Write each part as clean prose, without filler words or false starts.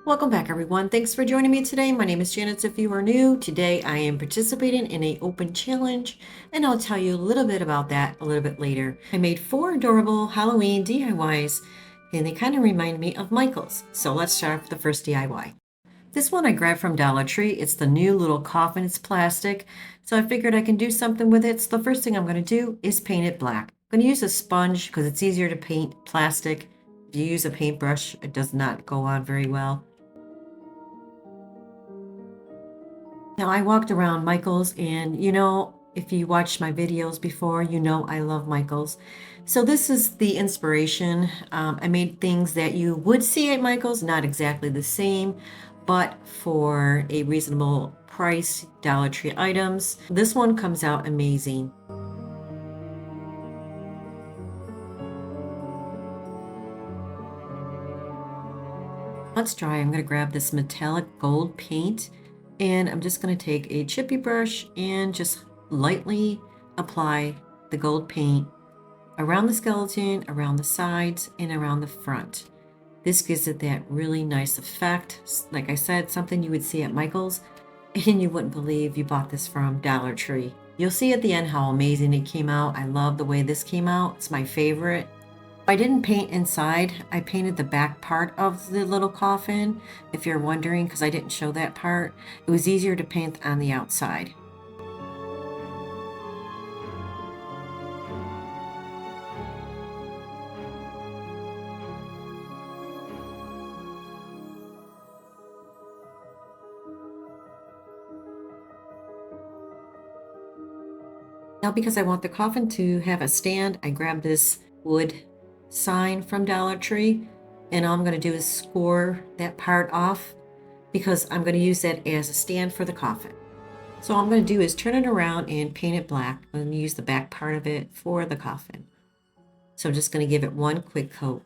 Welcome back, everyone. Thanks for joining me today. My name is Janet. If you are new, today I am participating in an open challenge, and I'll tell you a little bit about that a little bit later. I made 4 adorable Halloween DIYs, and they kind of remind me of Michael's. So let's start with the first DIY. This one I grabbed from Dollar Tree. It's the new little coffin. It's plastic, so I figured I can do something with it. So the first thing I'm going to do is paint it black. I'm going to use a sponge because it's easier to paint plastic. If you use a paintbrush, it does not go on very well. Now, I walked around Michael's, and if you watched my videos before, I love Michael's. So, this is the inspiration. I made things that you would see at Michael's, not exactly the same, but for a reasonable price, Dollar Tree items. This one comes out amazing. Let's dry. I'm going to grab this metallic gold paint, and I'm just going to take a chippy brush and just lightly apply the gold paint around the skeleton, around the sides, and around the front. This gives it that really nice effect. Like I said, something you would see at Michael's, and you wouldn't believe you bought this from Dollar Tree. You'll see at the end how amazing it came out. I love the way this came out. It's my favorite. I didn't paint inside. I painted the back part of the little coffin, if you're wondering, because I didn't show that part. It was easier to paint on the outside. Now, because I want the coffin to have a stand, I grabbed this wood sign from Dollar Tree, and all I'm going to do is score that part off because I'm going to use that as a stand for the coffin. So all I'm going to do is turn it around and paint it black and use the back part of it for the coffin. So I'm just going to give it one quick coat.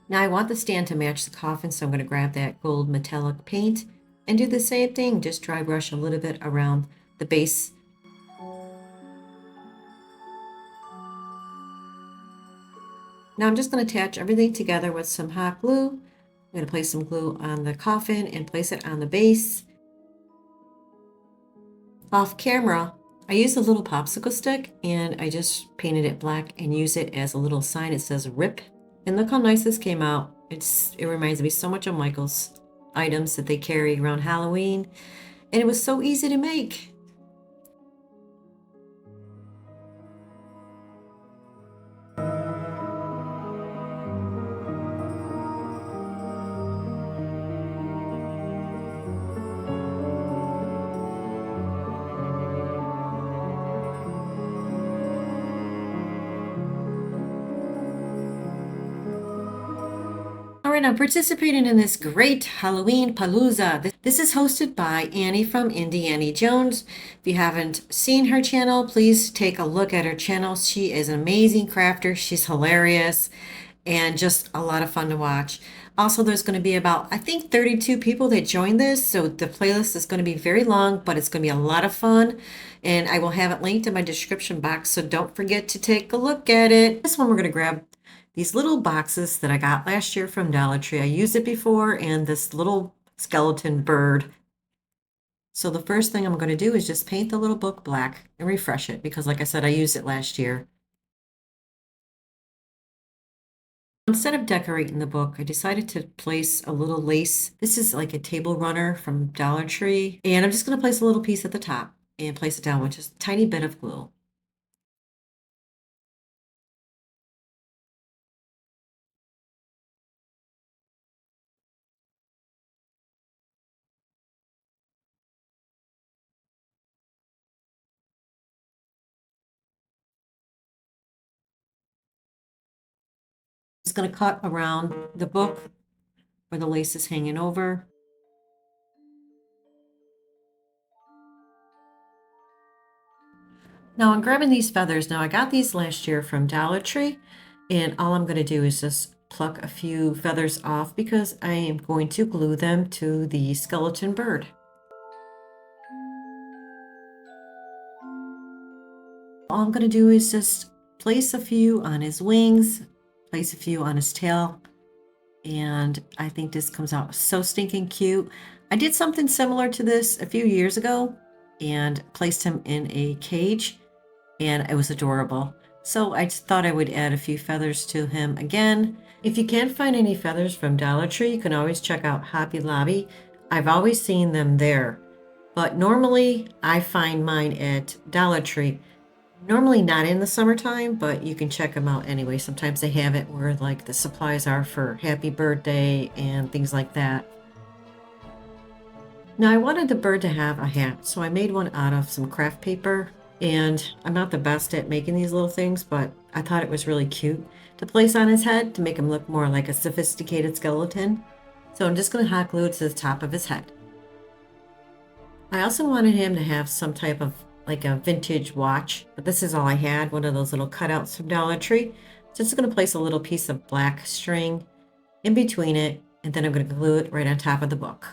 Now I want the stand to match the coffin, so I'm going to grab that gold metallic paint and do the same thing. Just dry brush a little bit around the base. Now I'm just going to attach everything together with some hot glue. I'm going to place some glue on the coffin and place it on the base. Off camera, I used a little popsicle stick and I just painted it black and use it as a little sign. It says RIP. And look how nice this came out. It reminds me so much of Michael's items that they carry around Halloween. And it was so easy to make. All right, I'm participating in this great Halloween Palooza. This is hosted by Annie from Annie Jones. If you haven't seen her channel, please take a look at her channel. She is an amazing crafter. She's hilarious and just a lot of fun to watch. Also, there's going to be about, I think, 32 people that join this. So the playlist is going to be very long, but it's going to be a lot of fun. And I will have it linked in my description box. So don't forget to take a look at it. This one we're going to grab these little boxes that I got last year from Dollar Tree. I used it before, and this little skeleton bird. So the first thing I'm going to do is just paint the little book black and refresh it because, like I said, I used it last year. Instead of decorating the book, I decided to place a little lace. This is like a table runner from Dollar Tree. And I'm just going to place a little piece at the top and place it down with just a tiny bit of glue. Just going to cut around the book where the lace is hanging over. Now I'm grabbing these feathers. Now I got these last year from Dollar Tree, and all I'm going to do is just pluck a few feathers off because I am going to glue them to the skeleton bird. All I'm going to do is just place a few on his wings, place a few on his tail. And I think this comes out so stinking cute. I did something similar to this a few years ago and placed him in a cage, and it was adorable. So I just thought I would add a few feathers to him again. If you can't find any feathers from Dollar Tree, you can always check out Hobby Lobby. I've always seen them there, but normally I find mine at Dollar Tree. Normally not in the summertime, but you can check them out anyway. Sometimes they have it where like the supplies are for happy birthday and things like that. Now I wanted the bird to have a hat, so I made one out of some craft paper. And I'm not the best at making these little things, but I thought it was really cute to place on his head to make him look more like a sophisticated skeleton. So I'm just going to hot glue it to the top of his head. I also wanted him to have some type of like a vintage watch, but this is all I had, one of those little cutouts from Dollar Tree. Just going to place a little piece of black string in between it, and then I'm going to glue it right on top of the book.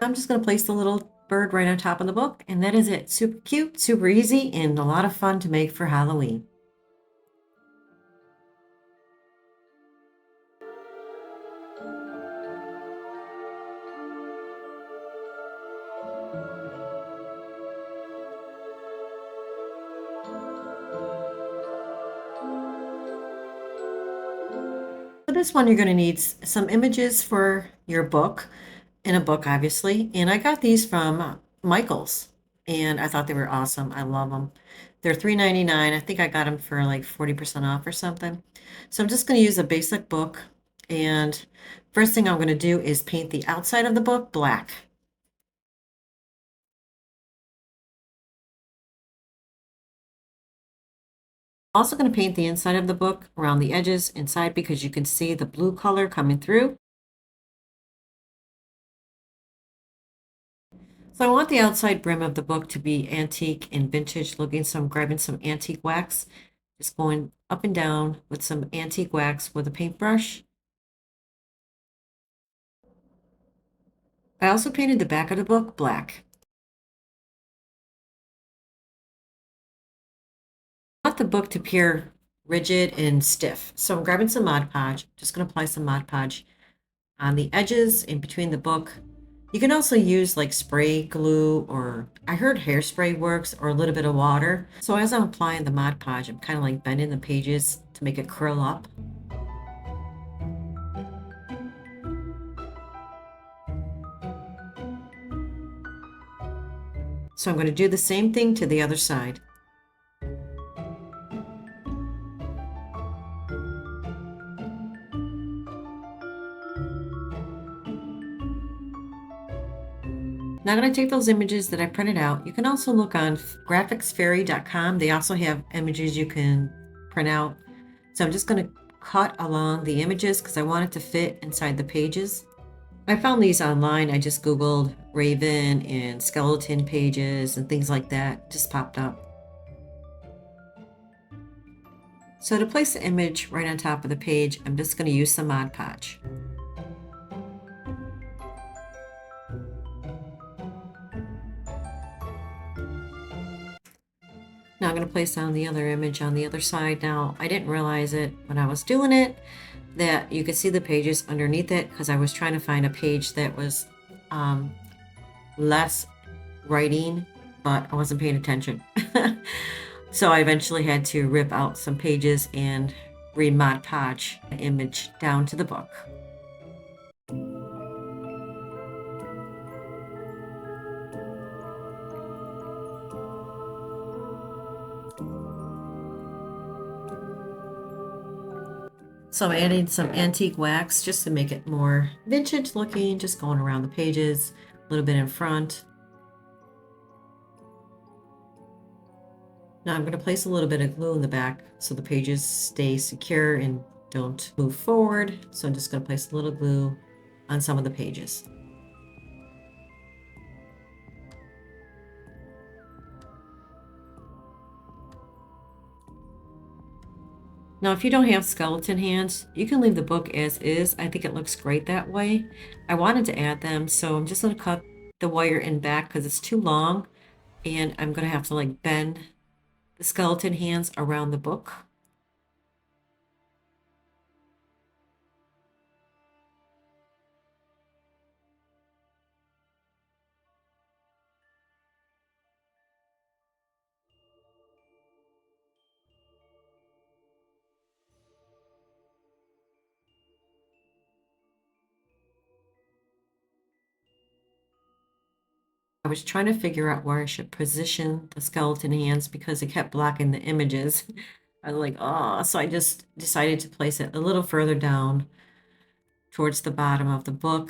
I'm just going to place the little bird right on top of the book, and that is it. Super cute, super easy, and a lot of fun to make for Halloween. For this one, you're going to need some images for your book, in a book, obviously. And I got these from Michael's, and I thought they were awesome. I love them. They're $3.99. I think I got them for like 40% off or something. So I'm just going to use a basic book. And first thing I'm going to do is paint the outside of the book black. Also going to paint the inside of the book around the edges inside because you can see the blue color coming through. So I want the outside brim of the book to be antique and vintage looking, so I'm grabbing some antique wax, just going up and down with some antique wax with a paintbrush. I also painted the back of the book black. I want the book to appear rigid and stiff, so I'm grabbing some Mod Podge. Just going to apply some Mod Podge on the edges in between the book. You can also use like spray glue, or I heard hairspray works, or a little bit of water. So as I'm applying the Mod Podge, I'm kind of like bending the pages to make it curl up. So I'm going to do the same thing to the other side. Now I'm going to take those images that I printed out. You can also look on graphicsfairy.com. They also have images you can print out. So I'm just going to cut along the images because I want it to fit inside the pages. I found these online. I just Googled raven and skeleton pages and things like that. Just popped up. So to place the image right on top of the page, I'm just going to use some Mod Podge. Now I'm going to place down the other image on the other side. Now, I didn't realize it when I was doing it, that you could see the pages underneath it because I was trying to find a page that was less writing, but I wasn't paying attention. So I eventually had to rip out some pages and re-Mod Podge the image down to the book. So I'm adding some antique wax just to make it more vintage looking, just going around the pages, a little bit in front. Now I'm going to place a little bit of glue in the back so the pages stay secure and don't move forward. So I'm just going to place a little glue on some of the pages. Now, if you don't have skeleton hands, you can leave the book as is. I think it looks great that way. I wanted to add them, so I'm just going to cut the wire in back because it's too long, and I'm going to have to like bend the skeleton hands around the book. I was trying to figure out where I should position the skeleton hands because it kept blocking the images. I was like, oh, so I just decided to place it a little further down towards the bottom of the book.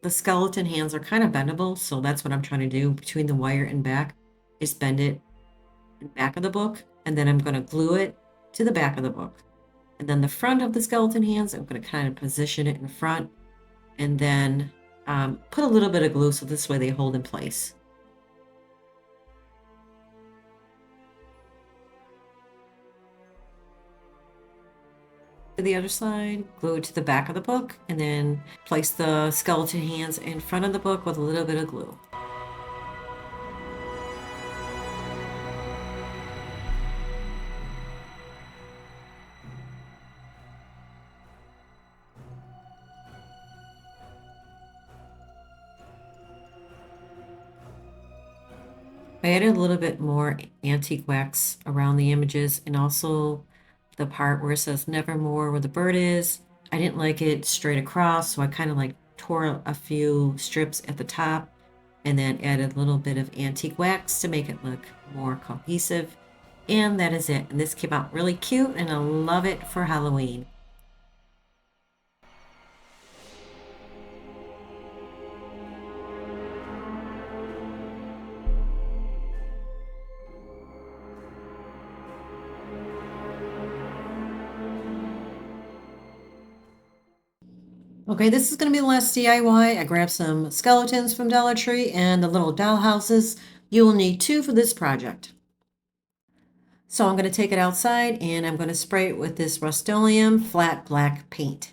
The skeleton hands are kind of bendable, so that's what I'm trying to do between the wire and back is bend it in the back of the book, and then I'm going to glue it to the back of the book. And then the front of the skeleton hands, I'm going to kind of position it in front and then put a little bit of glue so this way they hold in place. To the other side, glue it to the back of the book, and then place the skeleton hands in front of the book with a little bit of glue. I added a little bit more antique wax around the images and also the part where it says nevermore where the bird is. I didn't like it straight across, so I kind of like tore a few strips at the top and then added a little bit of antique wax to make it look more cohesive. And that is it. And this came out really cute and I love it for Halloween. Okay, this is going to be the last DIY. I grabbed some skeletons from Dollar Tree and the little doll houses. You will need 2 for this project. So I'm going to take it outside and I'm going to spray it with this Rust-Oleum flat black paint.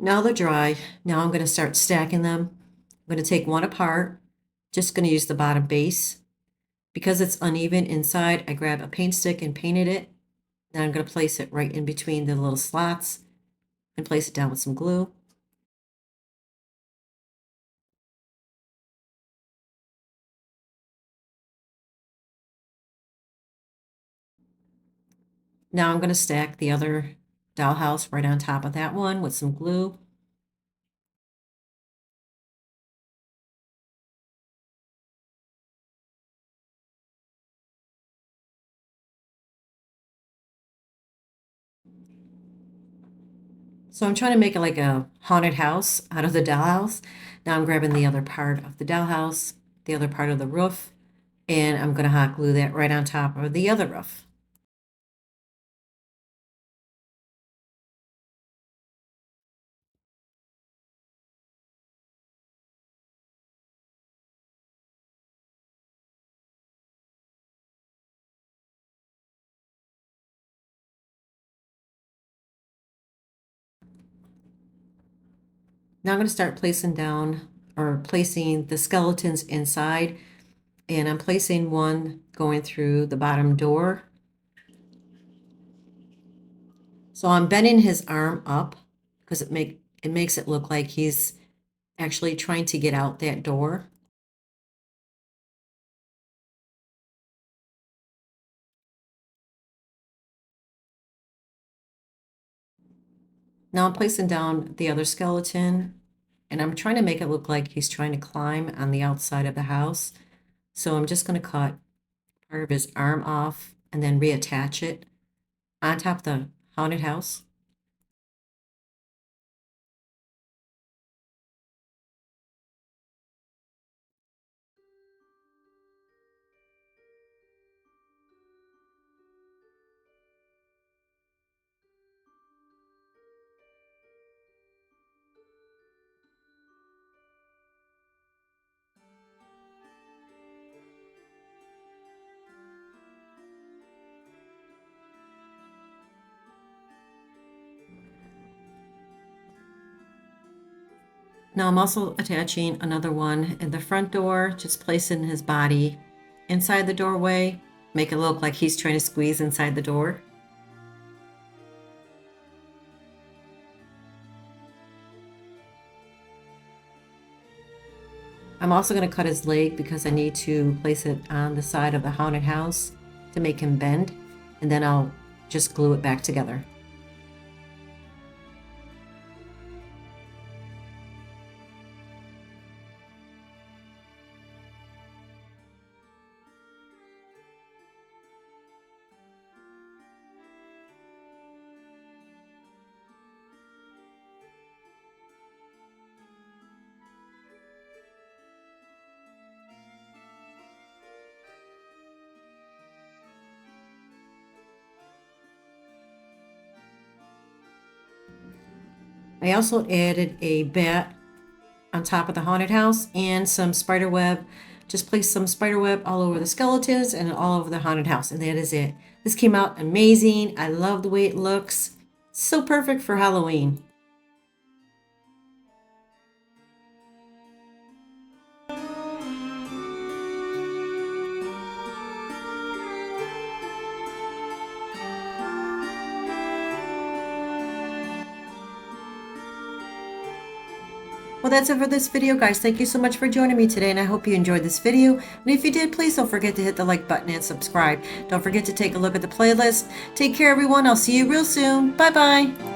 Now they're dry. Now I'm going to start stacking them. I'm going to take one apart. Just going to use the bottom base. Because it's uneven inside, I grab a paint stick and painted it. Then I'm going to place it right in between the little slots and place it down with some glue. Now I'm going to stack the other dollhouse right on top of that one with some glue. So I'm trying to make it like a haunted house out of the dollhouse. Now I'm grabbing the other part of the dollhouse, the other part of the roof, and I'm going to hot glue that right on top of the other roof. Now I'm going to start placing the skeletons inside, and I'm placing one going through the bottom door. So I'm bending his arm up because it makes it look like he's actually trying to get out that door. Now I'm placing down the other skeleton and I'm trying to make it look like he's trying to climb on the outside of the house. So I'm just going to cut part of his arm off and then reattach it on top of the haunted house. Now I'm also attaching another one in the front door, just placing his body inside the doorway, make it look like he's trying to squeeze inside the door. I'm also going to cut his leg because I need to place it on the side of the haunted house to make him bend, and then I'll just glue it back together. I also added a bat on top of the haunted house and some spider web. Just placed some spider web all over the skeletons and all over the haunted house, and that is it. This came out amazing. I love the way it looks. So perfect for Halloween. Well, that's it for this video, guys. Thank you so much for joining me today, and I hope you enjoyed this video. And if you did, please don't forget to hit the like button and subscribe. Don't forget to take a look at the playlist. Take care, everyone. I'll see you real soon. Bye-bye.